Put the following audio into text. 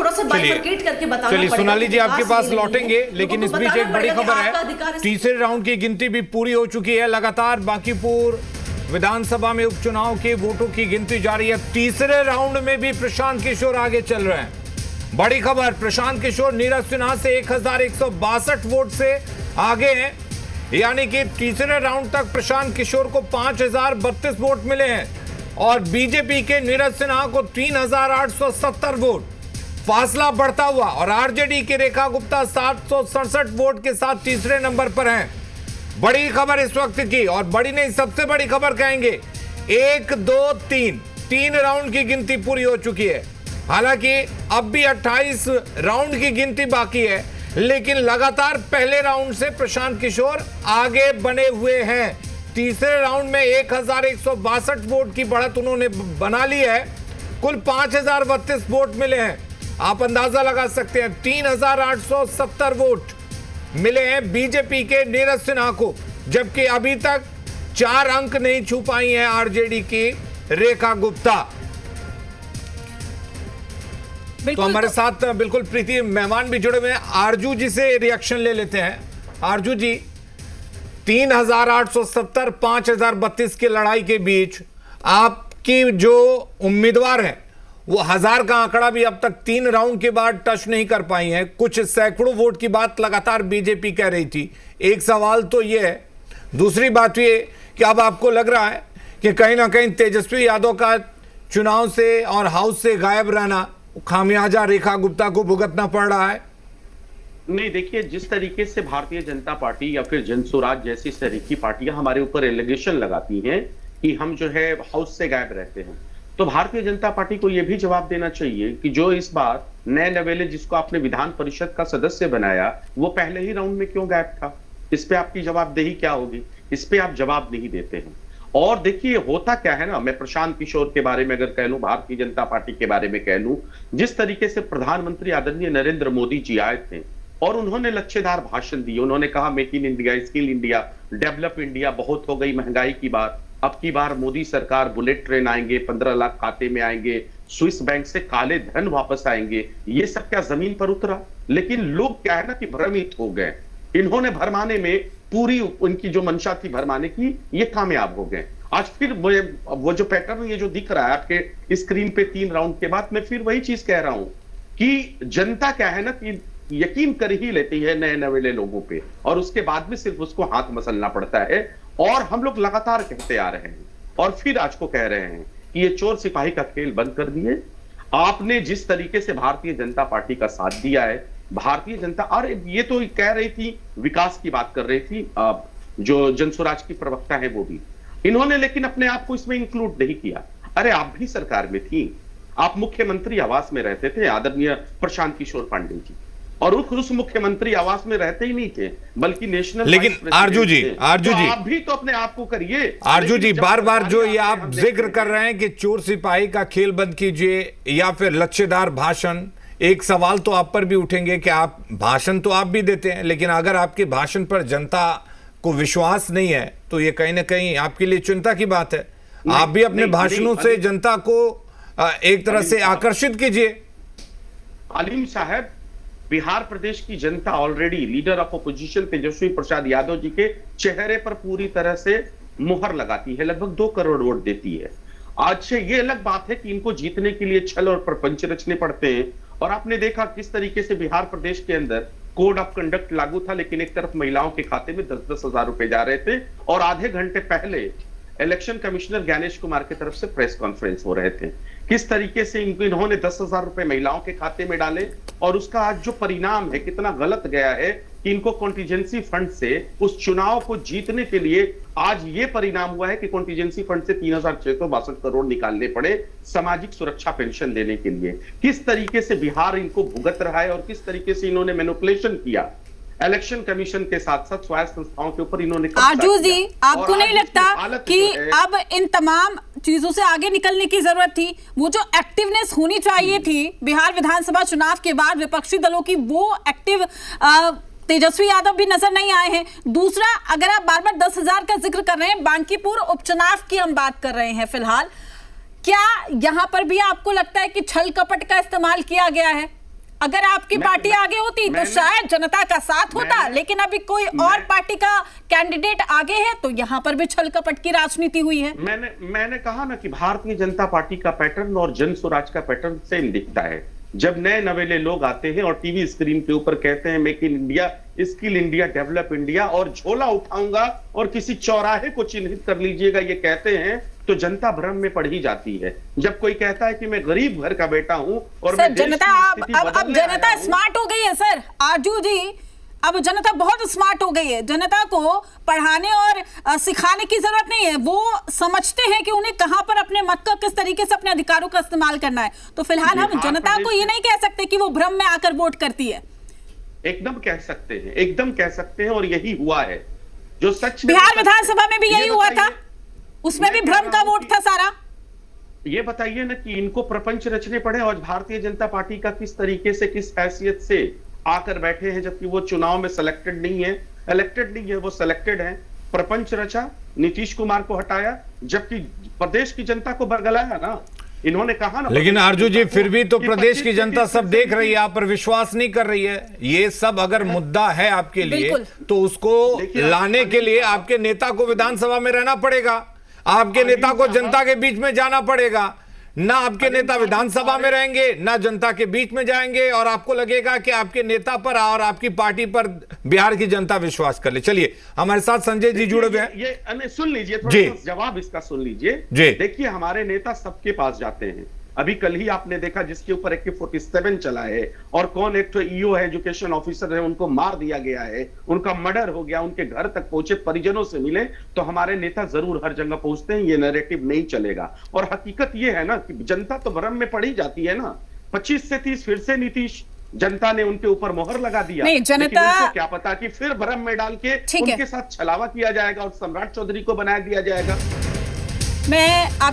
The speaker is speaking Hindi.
थोड़ा सा बाइफरकेट करके बताना चलिए पड़ेगा। सोनाली जी आपके पास नहीं लौटेंगे, है, लेकिन इस लोगों को बीच एक बताना बड़ी पड़ेगा कि खबर आपका है, अधिकार तीसरे राउंड की गिनती भी पूरी हो चुकी है। लगातार बांकीपुर विधानसभा में उपचुनाव के वोटों की गिनती जारी है। तीसरे राउंड में भी प्रशांत किशोर आगे चल रहे हैं। बड़ी खबर, प्रशांत किशोर नीरज सिन्हा से 1162 वोट से आगे हैं, यानी कि तीसरे राउंड तक प्रशांत किशोर को 5032 वोट मिले हैं और बीजेपी के नीरज सिन्हा को 3870 वोट। फासला बढ़ता हुआ और आरजेडी के रेखा गुप्ता 767 वोट के साथ तीसरे नंबर पर हैं। बड़ी खबर इस वक्त की, और बड़ी नहीं सबसे बड़ी खबर कहेंगे, 1 2 3 राउंड की गिनती पूरी हो चुकी है। हालांकि अब भी 28 राउंड की गिनती बाकी है, लेकिन लगातार पहले राउंड से प्रशांत किशोर आगे बने हुए हैं। तीसरे राउंड में 1162 वोट की बढ़त उन्होंने बना ली है। कुल 5032 वोट मिले हैं। आप अंदाजा लगा सकते हैं 3870 वोट मिले हैं बीजेपी के नीरज सिन्हा को, जबकि अभी तक 4 अंक नहीं छू पाई हैं आरजेडी की रेखा गुप्ता। तो हमारे साथ बिल्कुल प्रीति मेहमान भी जुड़े हुए हैं। आरजू जी से रिएक्शन ले लेते हैं। आरजू जी, 3870 5032 की लड़ाई के बीच आपकी जो उम्मीदवार है वो 1000 का आंकड़ा भी अब तक 3 राउंड के बाद टच नहीं कर पाई हैं। कुछ सैकड़ों वोट की बात लगातार बीजेपी कह रही थी। एक सवाल तो ये है, दूसरी बात ये कि अब आपको लग रहा है कि कहीं ना कहीं तेजस्वी यादव का चुनाव से और हाउस से गायब रहना खामियाजा रेखा गुप्ता को भुगतना पड़ रहा है। नहीं, देखिए, जिस तरीके से भारतीय जनता पार्टी या फिर जनसुराज जैसी सरीखी पार्टियां हमारे ऊपर एलिगेशन लगाती हैं कि हम जो है हाउस से गायब रहते हैं, तो भारतीय जनता पार्टी को यह भी जवाब देना चाहिए कि जो इस बार नए नवेले जिसको आपने विधान परिषद का सदस्य बनाया वो पहले ही राउंड में क्यों गायब था। इस पे आपकी जवाबदेही क्या होगी? इस पे आप जवाब नहीं देते हैं। और देखिए होता क्या है ना, मैं प्रशांत किशोर के बारे में अगर कह लूं, भारतीय जनता पार्टी के बारे में कह लूं, जिस तरीके से प्रधानमंत्री आदरणीय नरेंद्र मोदी जी आए थे और उन्होंने लच्छेदार भाषण दिए, उन्होंने कहा make in India, skill India, develop India, बहुत हो गई महंगाई की बात, अब की बार मोदी सरकार बुलेट ट्रेन आएंगे, 15 लाख खाते में आएंगे, स्विस बैंक से काले धन वापस आएंगे, ये सब क्या जमीन पर उतरा? लेकिन लोग क्या है ना कि भ्रमित हो गए। इन्होंने भरमाने में पूरी उनकी जो मंशा थी भरमाने की, ये कामयाब हो गए। आज फिर वो जो पैटर्न ये जो दिख रहा है आपके स्क्रीन पे 3 राउंड के बाद, मैं फिर वही चीज कह रहा हूं कि जनता क्या है ना कि यकीन कर ही लेती है नए नवेले लोगों पे, और उसके बाद में सिर्फ उसको हाथ मसलना पड़ता है। और हम लोग लगातार कहते आ रहे हैं और फिर आज को कह रहे हैं कि ये चोर सिपाही का खेल बंद कर दिए। आपने जिस तरीके से भारतीय जनता पार्टी का साथ दिया है, भारतीय जनता, अरे ये तो कह रही थी, विकास की बात कर रही थी जो जनसुराज की प्रवक्ता है वो भी, इन्होंने लेकिन अपने आप को इसमें इंक्लूड नहीं किया। अरे आप भी सरकार में थी, आप मुख्यमंत्री आवास में रहते थे आदरणीय प्रशांत किशोर पांडे जी, और उस मुख्यमंत्री आवास में रहते ही नहीं थे बल्कि नेशनल। लेकिन आरजू जी आप भी तो अपने आप को करिए। आरजू जी, बार बार जो ये आप जिक्र कर रहे हैं कि चोर सिपाही का खेल बंद कीजिए या फिर लच्छेदार भाषण, एक सवाल तो आप पर भी उठेंगे कि आप भाषण तो आप भी देते हैं, लेकिन अगर आपके भाषण पर जनता को विश्वास नहीं है तो ये कहीं ना कहीं आपके लिए चिंता की बात है। आप भी अपने भाषणों से जनता को एक तरह से आकर्षित कीजिए। आलिम साहब, बिहार प्रदेश की जनता already leader of opposition Tejashwi Prasad Yadav ji के चेहरे पर पूरी तरह से मुहर लगाती है, लगभग 2 करोड़ वोट देती है। आज से ये अलग बात है कि इनको जीतने के लिए छल और प्रपंच रचने पड़ते हैं। और आपने देखा किस तरीके से बिहार प्रदेश के अंदर कोड ऑफ कंडक्ट लागू था, लेकिन एक तरफ महिलाओं के खाते में 10-10 हजार रुपए जा रहे थे, और आधे घंटे पहले इलेक्शन कमिश्नर ज्ञानेश कुमार की तरफ से प्रेस कॉन्फ्रेंस हो रहे थे। किस तरीके से इन्होंने 10,000 रुपए महिलाओं के खाते में डाले, और उसका आज जो परिणाम है कितना गलत गया है कि इनको कॉन्टिजेंसी फंड से उस चुनाव को जीतने के लिए आज ये परिणाम हुआ है कि कॉन्टिजेंसी फंड से 3,662 करोड़ निकालने पड़े सामाजिक सुरक्षा पेंशन देने के लिए। किस तरीके से बिहार इनको भुगत रहा है और किस तरीके से इन्होंने मैनिपुलेशन किया इलेक्शन कमीशन के साथ साथ स्वायत्त संस्थाओं के ऊपर इन्होंने। आरजू जी, आपको नहीं लगता कि अब इन तमाम चीजों से आगे निकलने की जरूरत थी? वो जो एक्टिवनेस होनी चाहिए थी बिहार विधानसभा चुनाव के बाद विपक्षी दलों की, वो एक्टिव तेजस्वी यादव भी नजर नहीं आए हैं। दूसरा, अगर आप बार बार 10,000 का जिक्र कर रहे हैं, बांकीपुर उपचुनाव की हम बात कर रहे हैं फिलहाल, क्या यहां पर भी आपको लगता है कि छल कपट का इस्तेमाल किया गया है? अगर आपकी पार्टी आगे होती तो शायद जनता का साथ होता, लेकिन अभी कोई और पार्टी का कैंडिडेट आगे है तो यहाँ पर भी छल कपट की राजनीति हुई है। मैंने कहा ना कि भारतीय जनता पार्टी का पैटर्न और जन स्वराज का पैटर्न सेम दिखता है। जब नए नवेले लोग आते हैं और टीवी स्क्रीन के ऊपर कहते हैं make in India, skill India, develop India और झोला उठाऊंगा और किसी चौराहे को चिन्हित कर लीजिएगा, ये कहते हैं तो जनता भ्रम में पड़ ही जाती है। जब कोई कहता है कि मैं गरीब घर का बेटा हूं और सर, जनता अब जनता स्मार्ट हो गई है सर आरजू जी, अब जनता बहुत स्मार्ट हो गई है। जनता को पढ़ाने और सिखाने की जरूरत नहीं है, वो समझते हैं कि उन्हें कहां पर अपने मत का किस तरीके से अपने अधिकारों का इस्तेमाल करना है। तो फिलहाल हम जनता को ये नहीं कह सकते कि वो भ्रम में आकर वोट करती है। एकदम कह सकते हैं, एकदम कह सकते हैं, और यही हुआ है जो सच। बिहार विधानसभा में भी यही हुआ था, उसमें भी भ्रम का वोट था सारा। ये बताइए ना कि इनको प्रपंच रचने पड़े और भारतीय जनता पार्टी का किस तरीके से, किस हैसियत से आकर बैठे हैं, जबकि वो चुनाव में सिलेक्टेड नहीं है, इलेक्टेड नहीं है, वो सिलेक्टेड है। प्रपंच रचा, नीतीश कुमार को हटाया, जबकि प्रदेश की जनता को बरगलाया ना इन्होंने, कहा ना। लेकिन आरजू जी फिर भी तो प्रदेश की जनता सब देख रही है, आप पर विश्वास नहीं कर रही है। ये सब अगर मुद्दा है आपके लिए तो उसको लाने के लिए आपके नेता को विधानसभा में रहना पड़ेगा, आपके नेता को जनता के बीच में जाना पड़ेगा। ना आपके नेता विधानसभा में रहेंगे, ना जनता के बीच में जाएंगे, और आपको लगेगा कि आपके नेता पर और आपकी पार्टी पर बिहार की जनता विश्वास कर ले। चलिए हमारे साथ संजय जी जुड़े हुए हैं। ये सुन लीजिए, थोड़ा जवाब इसका सुन लीजिए। देखिए हमारे नेता सबके पास जाते हैं। अभी कल ही आपने देखा जिसके ऊपर AK-47 चला है, और कौन एक तो ईओ है, एजुकेशन ऑफिसर है, उनको मार दिया गया है, उनका मर्डर हो गया, उनके घर तक पहुंचे, परिजनों से मिले, तो हमारे नेता जरूर हर जगह पहुंचते हैं। ये नैरेटिव नहीं चलेगा। और हकीकत ये है ना कि जनता तो भ्रम में पड़ी जाती है ना। 25 से 30 फिर से नीतीश, जनता ने उनके ऊपर मोहर लगा दिया। नहीं, जनता क्या पता कि फिर भ्रम में डाल के उनके साथ छलावा किया जाएगा और सम्राट चौधरी को बनाया दिया जाएगा। मैं आपकी